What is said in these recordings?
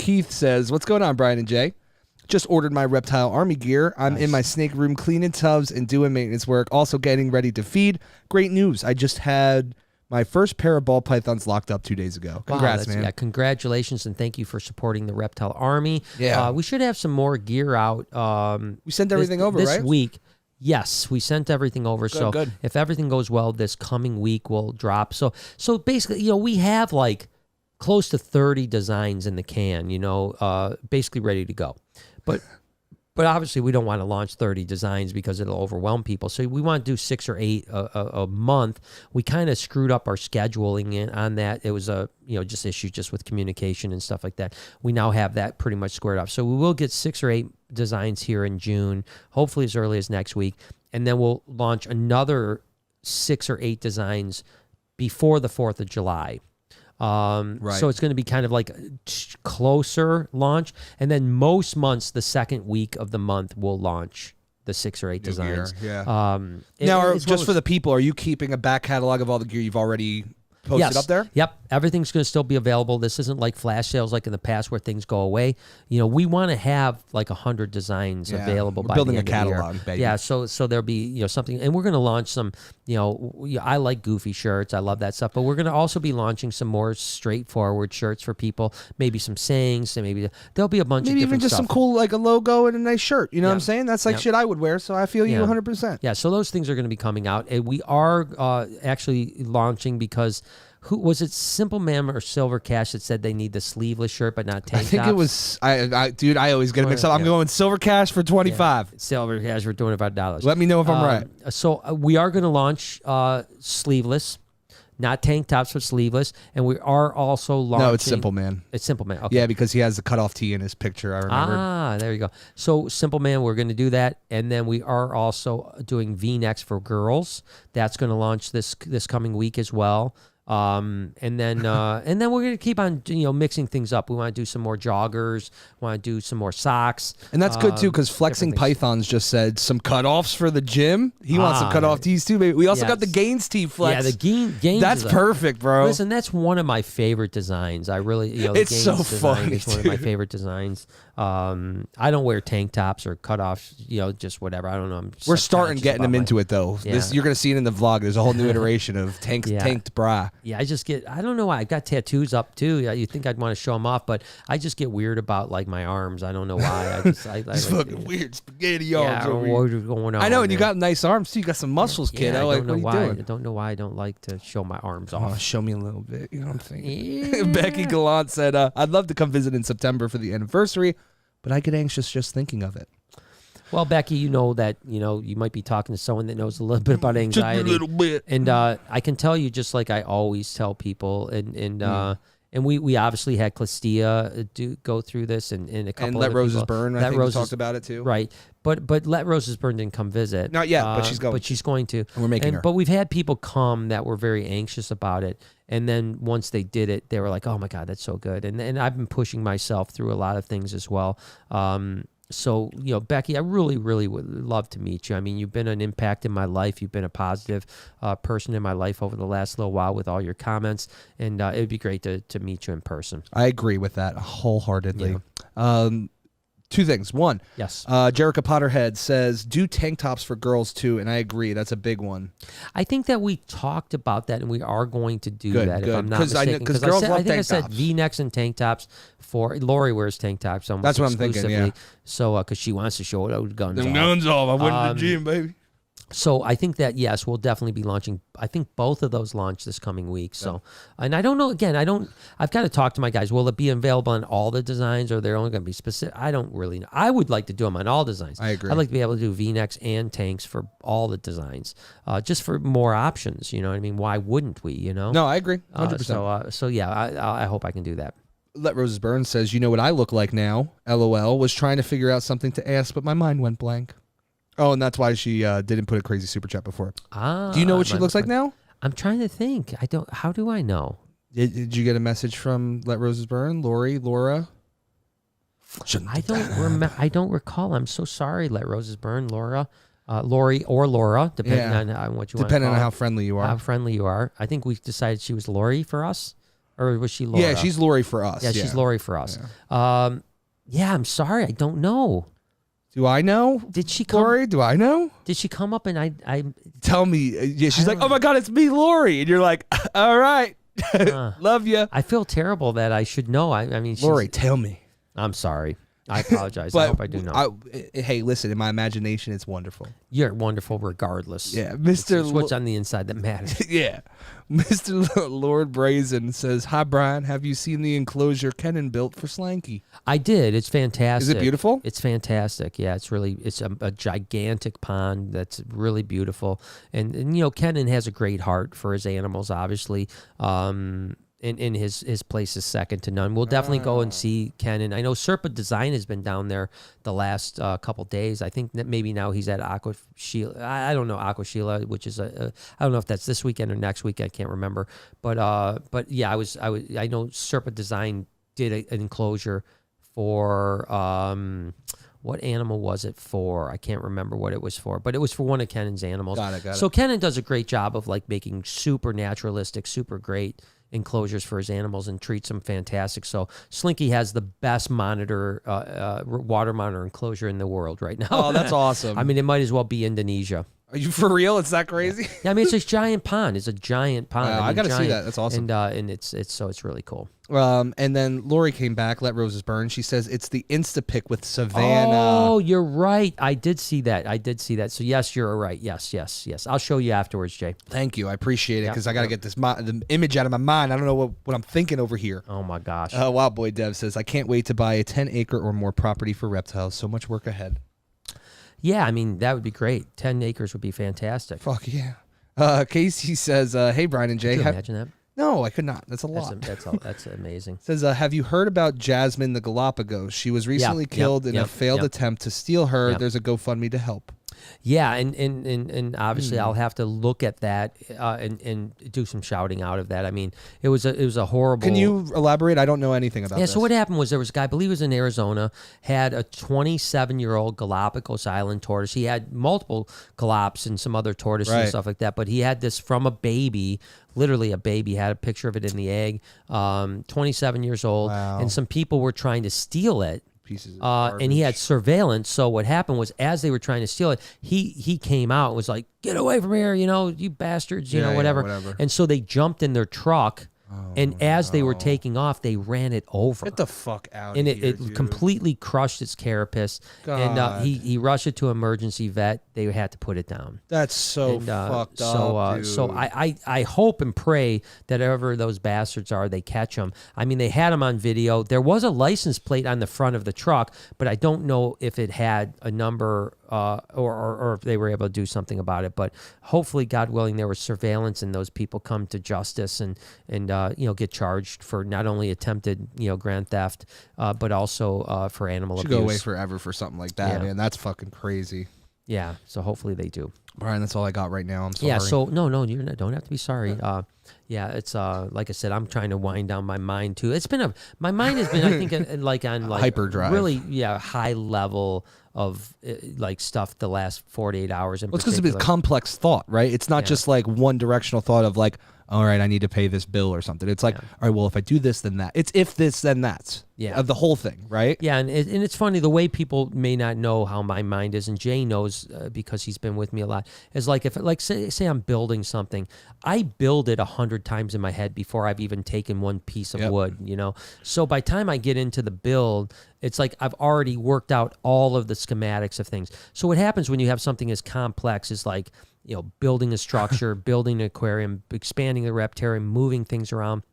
Keith says, what's going on, Brian and Jay? Just ordered my reptile army gear. I'm in my snake room cleaning tubs and doing maintenance work. Also getting ready to feed. Great news. I just had my first pair of ball pythons locked up 2 days ago. Congrats, man. Yeah, congratulations, and thank you for supporting the Reptile Army. Yeah. We should have some more gear out. We sent everything over, this right? week. Yes, we sent everything over. Good. If everything goes well, this coming week will drop. So basically, we have like close to 30 designs in the can, basically ready to go. But obviously, we don't want to launch 30 designs because it'll overwhelm people. So we want to do 6 or 8 a month. We kind of screwed up our scheduling on that. It was just issues just with communication and stuff like that. We now have that pretty much squared up. So we will get 6 or 8 designs here in June, hopefully as early as next week. And then we'll launch another 6 or 8 designs before the 4th of July. Right. So it's going to be kind of like a closer launch. And then most months, the second week of the month, we'll launch the 6 or 8 designs. Gear, yeah. Now, just for the people, are you keeping a back catalog of all the gear you've already posted up there? Yep. Everything's going to still be available. This isn't like flash sales like in the past where things go away. We want to have like 100 designs available by building the end a catalog, of the year. baby. Yeah, so there'll be something, and we're going to launch some. I like goofy shirts. I love that stuff. But we're going to also be launching some more straightforward shirts for people. Maybe some sayings, and maybe there'll be a bunch of different even just stuff. some cool like a logo and a nice shirt. You know what I'm saying? That's like shit I would wear. So I feel you 100%. Yeah. So those things are going to be coming out, and we are actually launching because. Who was it? Simple Man or Silver Cash that said they need the sleeveless shirt but not tank tops? I think it was. Dude, I always get it mixed up. I'm going Silver Cash for $25. Silver Cash for $25. Let me know if I'm right. So we are going to launch sleeveless, not tank tops, but sleeveless, and we are also launching. No, it's Simple Man. It's Simple Man. Okay. Yeah, because he has the cutoff tee in his picture. I remember. There you go. So Simple Man, we're going to do that, and then we are also doing V-necks for girls. That's going to launch this coming week as well. And then we're gonna keep on mixing things up. We want to do some more joggers. Want to do some more socks. And that's good too, because Flexing Pythons just said some cutoffs for the gym. He wants some cutoff tees too, baby. We also got the Gaines tee, Flex. Yeah, the Gaines. That's perfect, bro. Listen, that's one of my favorite designs. I really, the it's Gaines so design funny. is one of my favorite designs. I don't wear tank tops or cutoffs. Just whatever. I don't know. We're starting getting them into it though. Yeah. You're gonna see it in the vlog. There's a whole new iteration of tanked bra. Yeah, I don't know why. I got tattoos up too. Yeah, you think I'd want to show them off, but I just get weird about like my arms. I don't know why. It's fucking weird spaghetti arms over here. What's going on? I know, and you got nice arms too. You got some muscles, kid. I don't know why. Doing? I don't know why I don't like to show my arms off. Oh, show me a little bit. You know what I'm saying? Yeah. Becky Gallant said, I'd love to come visit in September for the anniversary, but I get anxious just thinking of it. Well, Becky, you know that, you might be talking to someone that knows a little bit about anxiety. Just a little bit. And I can tell you, just like I always tell people, and we obviously had Clistia go through this, and a couple and Let Roses people. Burn. I think we talked about it too. Right. But Let Roses Burn didn't come visit. Not yet, but she's going. But she's going to. And we're making her. But we've had people come that were very anxious about it. And then once they did it, they were like, oh, my God, that's so good. And I've been pushing myself through a lot of things as well. So, Becky, I really, really would love to meet you. I mean, you've been an impact in my life. You've been a positive person in my life over the last little while with all your comments. And it would be great to meet you in person. I agree with that wholeheartedly. Yeah. 2 things. 1, yes. Jerica Potterhead says, do tank tops for girls too, and I agree. That's a big one. I think that we talked about that, and we are going to do that, if I'm not mistaken. Because girls love tank tops. I said V-necks and tank tops for... Lori wears tank tops almost That's what I'm thinking, yeah. So, because she wants to show those guns off. Them guns off. I went to the gym, baby. So I think that, yes, we'll definitely be launching. I think both of those launch this coming week. So, and I don't know, again, I've got to talk to my guys. Will it be available on all the designs, or they're only going to be specific? I don't really know. I would like to do them on all designs. I agree. I'd like to be able to do V-necks and tanks for all the designs, just for more options. You know what I mean? Why wouldn't we, No, I agree. 100%. So yeah, I hope I can do that. Let Roses Burn says, you know what I look like now? LOL. Was trying to figure out something to ask, but my mind went blank. Oh, and that's why she didn't put a crazy super chat before. Do you know what she looks like now? I'm trying to think. I don't. How do I know? Did you get a message from Let Roses Burn? Laura? I don't recall. I'm so sorry. Let Roses Burn, Laura. Lori or Laura, depending on what you want to call Depending on it. how friendly you are. How friendly you are. I think we decided she was Lori for us. Or was she Laura? Yeah, she's Lori for us. Yeah, she's Lori for us. Yeah, I'm sorry. I don't know. Do I know? Did she come? Lori, do I know? Did she come up and I Tell me. Yeah, she's like, oh my God, it's me, Lori. And you're like, all right. Love you. I feel terrible that I should know. I mean, Lori, tell me. I'm sorry. I apologize. I hope I do know. Hey, listen, in my imagination, it's wonderful. You're wonderful regardless. Yeah, It's what's on the inside that matters. Yeah. Mr. Lord Brazen says, hi, Brian. Have you seen the enclosure Kenan built for Slanky? I did. It's fantastic. Is it beautiful? It's fantastic. Yeah, it's a gigantic pond that's really beautiful. And you know, Kenan has a great heart for his animals, obviously. And his place is second to none. We'll definitely go and see Kenan. I know Serpa Design has been down there the last couple days. I think that maybe now he's at Aqua Sheila. I don't know Aqua Sheila, which is I don't know if that's this weekend or next weekend. I can't remember. But yeah, I know Serpa Design did an enclosure for what animal was it for? I can't remember what it was for, but it was for one of Kenan's animals. Got it. So Kenan does a great job of like making super naturalistic, super great enclosures for his animals and treats them fantastic. So Slinky has the best water monitor enclosure in the world right now. Oh, that's awesome. I mean, it might as well be Indonesia. Are you for real? It's that crazy? Yeah, I mean, it's a giant pond. It's a giant pond. I got to see that. That's awesome. And it's really cool. And then Lori came back, Let Roses Burn. She says it's the Instapic with Savannah. Oh, you're right. I did see that. So yes, you're right. Yes. I'll show you afterwards, Jay. Thank you. I appreciate it because I got to get the image out of my mind. I don't know what I'm thinking over here. Oh my gosh. Wild Boy Dev says, I can't wait to buy a 10-acre or more property for reptiles. So much work ahead. Yeah, I mean, that would be great. 10 acres would be fantastic. Fuck yeah. Casey says, hey, Brian and Jay. Could you imagine that? No, I could not. That's a lot. That's amazing. Says, have you heard about Jasmine the Galapagos? She was recently killed in a failed attempt to steal her. There's a GoFundMe to help. Yeah, and obviously I'll have to look at that and do some shouting out of that. I mean, it was a horrible. Can you elaborate? I don't know anything about this. So what happened was there was a guy, I believe it was in Arizona, had a 27-year-old Galapagos Island tortoise. He had multiple Galaps and some other tortoises and stuff like that, but he had this from a baby. Literally a baby, had a picture of it in the egg, 27 years old, and some people were trying to steal it. Pieces of and he had surveillance. So what happened was, as they were trying to steal it, he came out and was like, "Get away from here, you bastards, whatever." And so they jumped in their truck. And as they were taking off, they ran it over. Get the fuck out and of here, it completely crushed its carapace. God. And he rushed it to emergency vet. They had to put it down. That's so fucked up, dude. So I hope and pray that whoever those bastards are, they catch them. I mean, they had them on video. There was a license plate on the front of the truck, but I don't know if it had a number or if they were able to do something about it. But hopefully, God willing, there was surveillance and those people come to justice and get charged for not only attempted grand theft, but also for animal abuse. Should go away forever for something like that, man. That's fucking crazy. Yeah, so hopefully they do. Brian, that's all I got right now. I'm sorry. Yeah, so no, you don't have to be sorry. It's like I said, I'm trying to wind down my mind too. My mind has been, I think, like on hyperdrive. Really, high level of like stuff the last 48 hours. Well, it's because it's complex thought, right? It's not just like one directional thought of like, all right, I need to pay this bill or something. It's like, all right, well, if I do this, then that. It's if this, then that. Yeah. Of the whole thing, right? Yeah, and it's funny, the way people may not know how my mind is, and Jay knows because he's been with me a lot, is like, say I'm building something, I build it 100 times in my head before I've even taken one piece of wood, So by the time I get into the build, it's like I've already worked out all of the schematics of things. So what happens when you have something as complex as like, building a structure, building an aquarium, expanding the Reptarian, moving things around,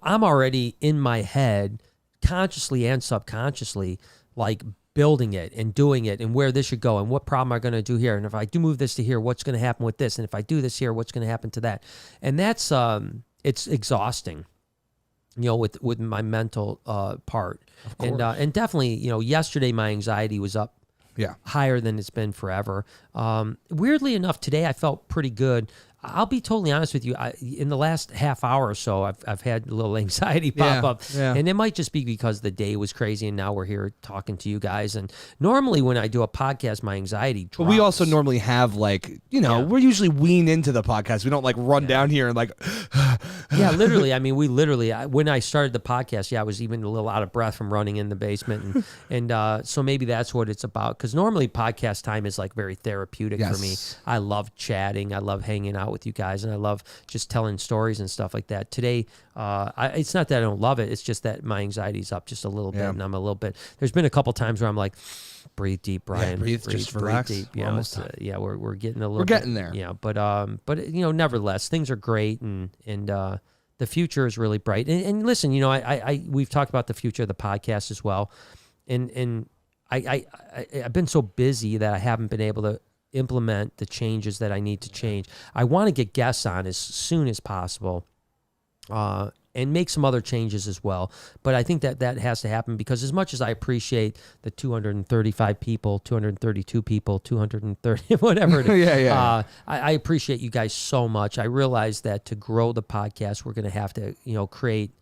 I'm already in my head, consciously and subconsciously, like building it and doing it and where this should go and what problem am I going to do here. And if I do move this to here, what's going to happen with this? And if I do this here, what's going to happen to that? And that's, it's exhausting, with my mental part. And definitely, yesterday my anxiety was up. Yeah, higher than it's been forever. Weirdly enough, today I felt pretty good. I'll be totally honest with you. In the last half hour or so, I've had a little anxiety pop up, and it might just be because the day was crazy, and now we're here talking to you guys. And normally, when I do a podcast, my anxiety drops. But we also normally have we're usually wean into the podcast. We don't run down here and yeah, literally. I mean, when I started the podcast, I was even a little out of breath from running in the basement, and so maybe that's what it's about. Because normally podcast time is very therapeutic for me. I love chatting. I love hanging out with you guys, and I love just telling stories and stuff like that. Today, it's not that I don't love it. It's just that my anxiety's up just a little bit, and I'm a little bit. There's been a couple times where I'm like, breathe deep, Brian. Breathe, just relax. Deep. We're getting a little. We're getting there. Yeah, but nevertheless, things are great, and the future is really bright. And listen, we've talked about the future of the podcast as well, and I've been so busy that I haven't been able to implement the changes that I need to change. I want to get guests on as soon as possible, and make some other changes as well. But I think that has to happen, because as much as I appreciate the 235 people, 232 people, 230, whatever it is, I appreciate you guys so much. I realize that to grow the podcast, we're going to have to, create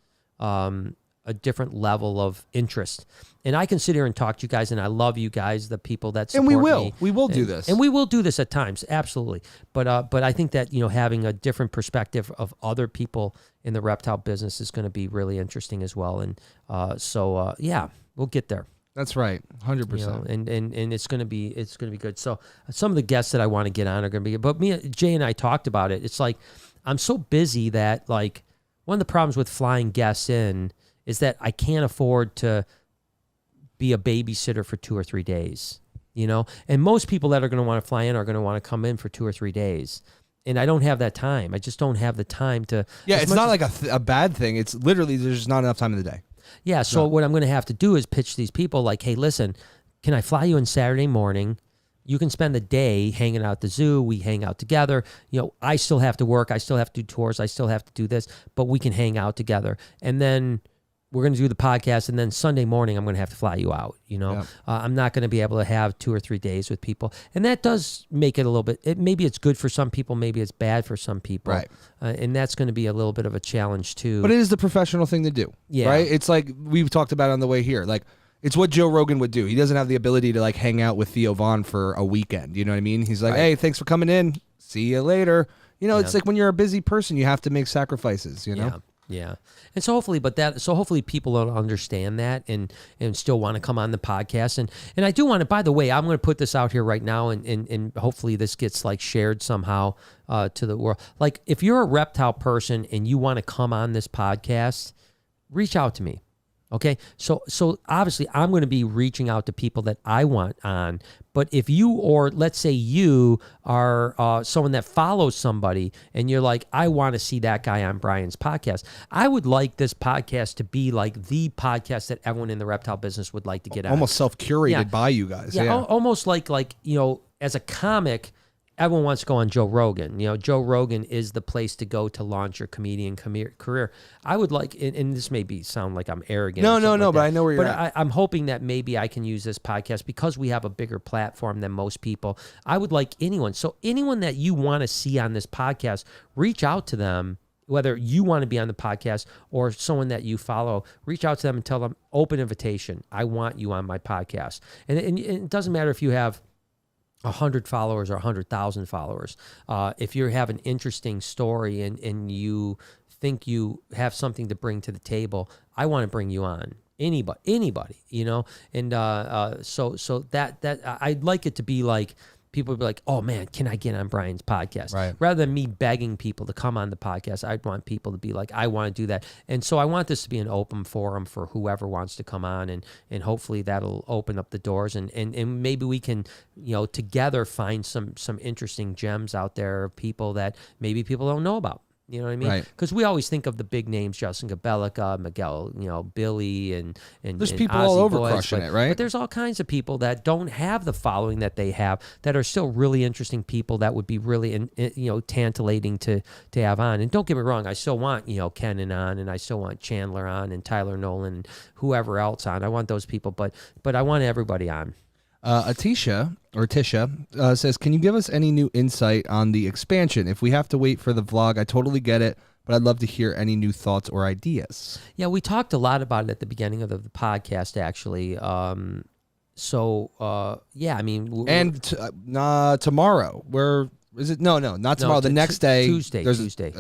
a different level of interest. And I can sit here and talk to you guys, and I love you guys, the people that support me. And we will do this. And we will do this at times, absolutely. But I think that, having a different perspective of other people in the reptile business is going to be really interesting as well. And we'll get there. That's right, 100%. And it's going to be good. So some of the guests that I want to get on are going to be, but Jay and I talked about it. It's I'm so busy that one of the problems with flying guests in is that I can't afford to be a babysitter for 2 or 3 days, And most people that are going to want to fly in are going to want to come in for 2 or 3 days. And I don't have that time. I just don't have the time to. Yeah, it's not a bad thing. It's literally there's just not enough time in the day. Yeah, so what I'm going to have to do is pitch these people hey, listen, can I fly you in Saturday morning? You can spend the day hanging out at the zoo. We hang out together. I still have to work. I still have to do tours. I still have to do this. But we can hang out together. And then we're going to do the podcast, and then Sunday morning I'm going to have to fly you out. I'm not going to be able to have 2 or 3 days with people, and that does make it a little bit. Maybe it's good for some people, maybe it's bad for some people, right? And that's going to be a little bit of a challenge too. But it is the professional thing to do, right? It's like we've talked about on the way here, it's what Joe Rogan would do. He doesn't have the ability to hang out with Theo Vaughn for a weekend. You know what I mean? He's like, hey, thanks for coming in. See you later. It's like when you're a busy person, you have to make sacrifices. Yeah. And so hopefully people will understand that and still want to come on the podcast. And I do want to, by the way, I'm going to put this out here right now, and hopefully this gets shared somehow to the world. If you're a reptile person and you want to come on this podcast, reach out to me. Okay, so obviously I'm going to be reaching out to people that I want on. But if you, or let's say you are someone that follows somebody and you're like, I want to see that guy on Brian's podcast, I would like this podcast to be the podcast that everyone in the reptile business would like to get on. Almost self-curated by you guys. Yeah, almost like as a comic, everyone wants to go on Joe Rogan. Joe Rogan is the place to go to launch your comedian career. I would like, and this may sound like I'm arrogant. No, but I know where you're at. I'm hoping that maybe I can use this podcast because we have a bigger platform than most people. I would like anyone. So anyone that you want to see on this podcast, reach out to them. Whether you want to be on the podcast or someone that you follow, reach out to them and tell them, open invitation. I want you on my podcast. And it doesn't matter if you have 100 followers or 100,000 followers. If you have an interesting story and you think you have something to bring to the table, I want to bring you on. Anybody, and so that I'd like it to be people would be like, oh man, can I get on Brian's podcast? Right. Rather than me begging people to come on the podcast, I'd want people to be like, I want to do that. And so I want this to be an open forum for whoever wants to come on, and hopefully that'll open up the doors, and maybe we can, together find some interesting gems out there of people that maybe people don't know about. You know what I mean? Because we always think of the big names, Justin Gabelica, Miguel, Billy, and there's people Ozzy all over Boys, crushing it, right? But there's all kinds of people that don't have the following that they have, that are still really interesting people that would be really, tantalating to have on. And don't get me wrong, I still want, Kenan on, and I still want Chandler on, and Tyler Nolan, and whoever else on. I want those people, but I want everybody on. Atisha or Tisha says, can you give us any new insight on the expansion? If we have to wait for the vlog, I totally get it, but I'd love to hear any new thoughts or ideas. Yeah, we talked a lot about it at the beginning of the podcast, actually. Yeah, I mean, And tomorrow, where is it? No, not tomorrow. The next day, Tuesday.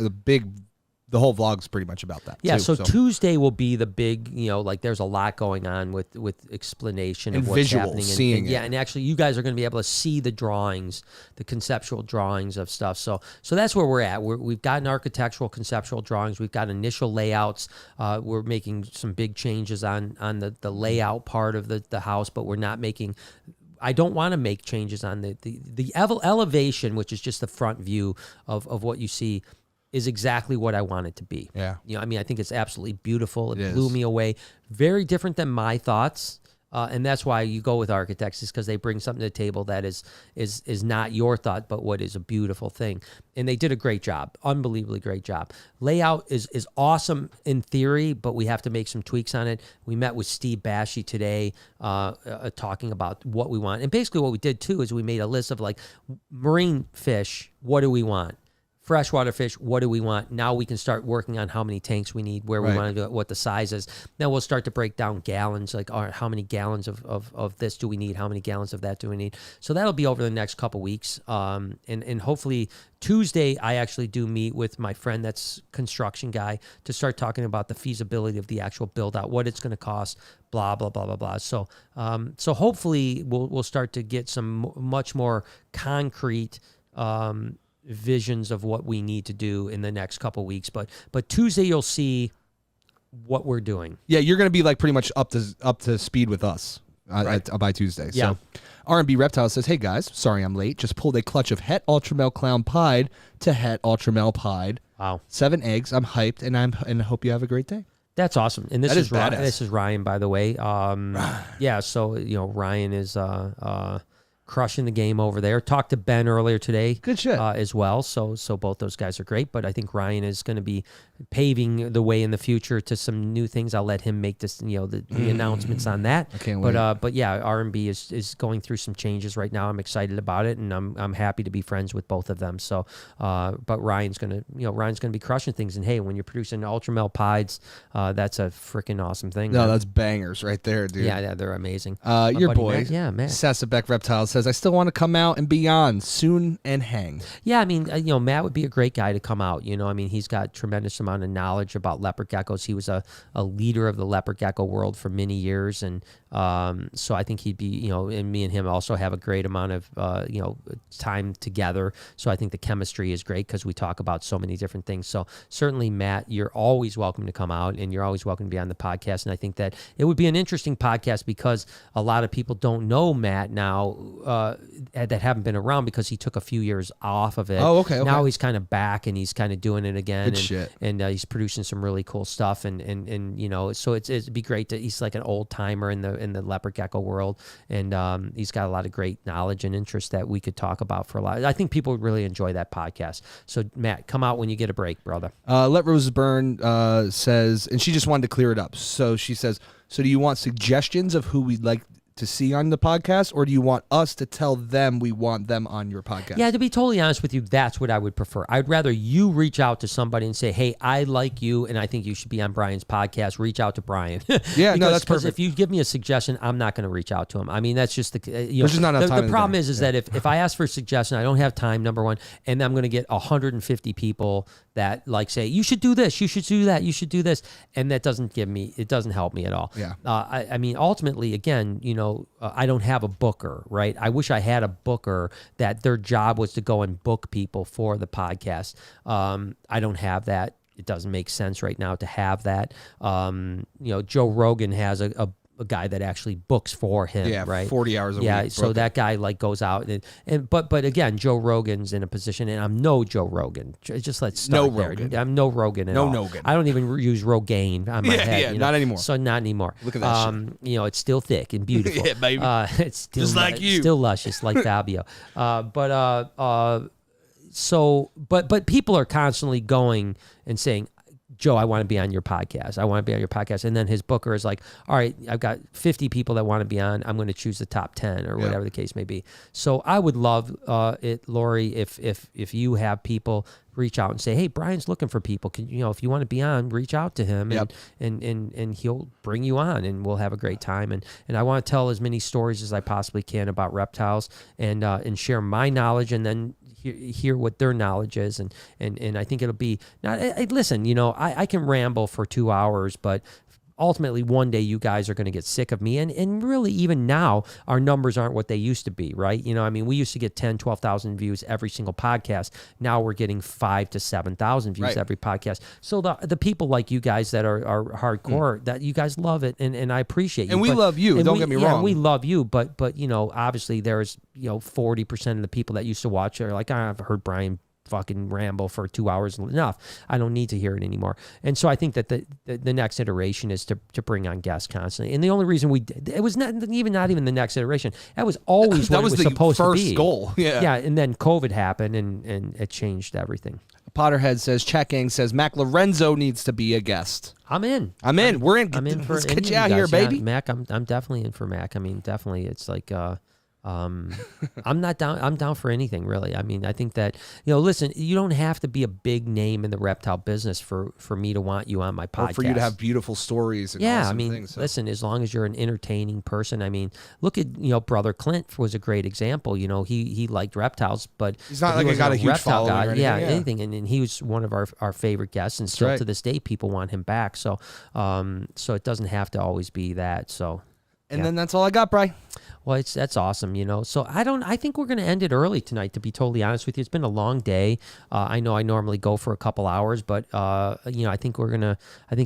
The whole vlog's pretty much about that. Yeah, too, so Tuesday will be the big, like there's a lot going on with explanation and of what's visual, happening. Seeing it. Yeah, and actually you guys are going to be able to see the drawings, the conceptual drawings of stuff. So that's where we're at. We've gotten architectural conceptual drawings. We've got initial layouts. We're making some big changes on the layout part of the house, but we're not making... I don't want to make changes on the elevation, which is just the front view of what you see, is exactly what I want it to be. Yeah. I mean, I think it's absolutely beautiful. It blew is. me away. Very different than my thoughts. And that's why you go with architects, is because they bring something to the table that is not your thought, but what is a beautiful thing. And they did a great job, unbelievably great job. Layout is awesome in theory, but we have to make some tweaks on it. We met with Steve Bashy today, talking about what we want. And basically what we did too is we made a list of like marine fish. What do we want? Freshwater fish, what do we want? Now we can start working on how many tanks we need, where we want to do it, what the size is. Then we'll start to break down gallons, like all right, how many gallons of this do we need? How many gallons of that do we need? So that'll be over the next couple weeks. And hopefully Tuesday, I actually do meet with my friend that's construction guy to start talking about the feasibility of the actual build out, what it's going to cost, blah, blah, blah, blah, blah. So hopefully we'll start to get some much more concrete visions of what we need to do in the next couple weeks, but Tuesday you'll see what we're doing. Yeah, you're going to be like pretty much up to speed with us by Tuesday. Yeah. So R&B Reptile says, hey guys, sorry I'm late. Just pulled a clutch of Het Ultramel Clown Pied to Het Ultramel Pied. Wow. 7 eggs. I'm hyped and I hope you have a great day. That's awesome. And this That is is Ryan, badass. this is Ryan, by the way. Yeah, so Ryan is crushing the game over there. Talked to Ben earlier today. Good shit. As well. So both those guys are great. But I think Ryan is going to be paving the way in the future to some new things. I'll let him make this, the announcements on that. I can't wait. But yeah, R&B is going through some changes right now. I'm excited about it, and I'm happy to be friends with both of them. So, but Ryan's gonna be crushing things. And hey, when you're producing Ultramel Pieds, that's a freaking awesome thing. No, man. that's bangers right there, dude. Yeah, they're amazing. Your buddy boy, Matt. Sassabeck Reptile says, I still want to come out and be on soon and hang. Yeah, I mean, Matt would be a great guy to come out. I mean, he's got tremendous amount of knowledge about leopard geckos. He was a leader of the leopard gecko world for many years, and so I think he'd be, and me and him also have a great amount of, time together. So I think the chemistry is great because we talk about so many different things. So certainly, Matt, you're always welcome to come out, and you're always welcome to be on the podcast. And I think that it would be an interesting podcast because a lot of people don't know Matt now that haven't been around because he took a few years off of it. Oh, okay. Now he's kind of back and he's kind of doing it again. Good and, shit. And he's producing some really cool stuff. And so it'd be great to. He's like an old timer in the leopard gecko world, and he's got a lot of great knowledge and interest that we could talk about for a lot. I think people would really enjoy that podcast. So Matt, come out when you get a break, brother. Let Roses Burn says, and she just wanted to clear it up. So she says, so do you want suggestions of who we'd like to see on the podcast, or do you want us to tell them we want them on your podcast? Yeah, to be totally honest with you, that's what I would prefer. I'd rather you reach out to somebody and say, hey, I like you and I think you should be on Brian's podcast. Reach out to Brian. Yeah, no, that's perfect. If you give me a suggestion, I'm not going to reach out to him. I mean, that's just There's just not enough time. The problem is that if I ask for a suggestion, I don't have time, number one, and I'm going to get 150 people that like say, you should do this, you should do that, you should do this, and that doesn't help me at all. Yeah. I mean, ultimately, again, I don't have a booker, right? I wish I had a booker that their job was to go and book people for the podcast. I don't have that. It doesn't make sense right now to have that. Joe Rogan has a guy that actually books for him, right? 40 hours a week. Yeah, so that guy like goes out but again, Joe Rogan's in a position, and I'm no Joe Rogan. Just let's start there. Rogan. I'm no Rogan at all. Nogan. I don't even use Rogaine on my head. Not anymore. So not anymore. Look at that shit. It's still thick and beautiful. Yeah, baby. It's still Just like you. Still luscious like Fabio. But people are constantly going and saying, Joe, I want to be on your podcast. I want to be on your podcast. And then his booker is like, all right, I've got 50 people that want to be on. I'm going to choose the top 10 or whatever the case may be. So I would love it, Lori, if you have people reach out and say, hey, Brian's looking for people. Can if you want to be on, reach out to him and he'll bring you on and we'll have a great time. And I want to tell as many stories as I possibly can about reptiles and share my knowledge and then hear what their knowledge is. And I think it'll be listen, I can ramble for 2 hours, but ultimately one day you guys are going to get sick of me. And really even now our numbers aren't what they used to be, right? We used to get 10, 12,000 views every single podcast. Now we're getting 5,000 to 7,000 views every podcast. So the people like you guys that are hardcore, that you guys love it. And I appreciate you. And we love you. Don't get me wrong. We love you. But obviously there's, 40% of the people that used to watch are like, I've heard Brian fucking ramble for 2 hours enough. I don't need to hear it anymore. And so I think that the next iteration is to bring on guests constantly. And the only reason we did it was not even the next iteration. That was always what it was supposed to be. That was the first goal. Yeah. And then COVID happened and it changed everything. Potterhead says, Chat Gang says, Mac Lorenzo needs to be a guest. I'm in. We're in. I'm in for Let's get you out here, baby. Yeah, Mac, I'm definitely in for Mac. Definitely. It's like I'm not down. I'm down for anything, really. I think that, listen, you don't have to be a big name in the reptile business for me to want you on my podcast. Or for you to have beautiful stories and awesome things. So. Listen, as long as you're an entertaining person. Look at, Brother Clint was a great example. He liked reptiles, but he's not like got a huge following guy. or anything. Anything. And he was one of our favorite guests, and still to this day, people want him back. So, so it doesn't have to always be that. So. And then that's all I got, Bri. Well, that's awesome, So I think we're going to end it early tonight, to be totally honest with you. It's been a long day. I know I normally go for a couple hours, but, I think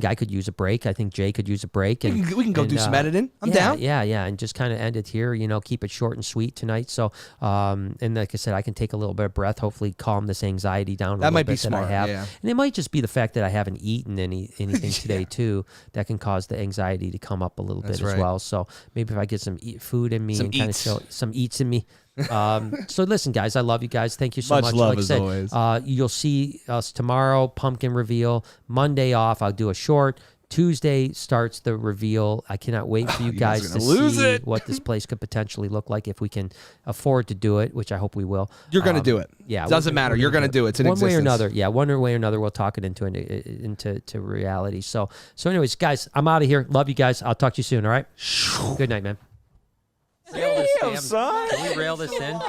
I could use a break. I think Jay could use a break. And we can go do some editing. I'm down. Yeah. And just kind of end it here, keep it short and sweet tonight. So, and like I said, I can take a little bit of breath, hopefully calm this anxiety down a little bit that I have. Yeah. And it might just be the fact that I haven't eaten anything today too, that can cause the anxiety to come up a little bit as well. So maybe if I get some food in me, and kind of show some eats in me. So listen, guys, I love you guys. Thank you so much. Love like as always. You'll see us tomorrow, pumpkin reveal. Monday off, I'll do a short. Tuesday starts the reveal. I cannot wait for you guys to see what this place could potentially look like if we can afford to do it, which I hope we will. You're going to do it. Yeah. Doesn't matter. You're going to do it. It's in existence. One way or another. Yeah, one way or another, we'll talk it into reality. So anyways, guys, I'm out of here. Love you guys. I'll talk to you soon, all right? Good night, man. Damn, son. Can we rail this in?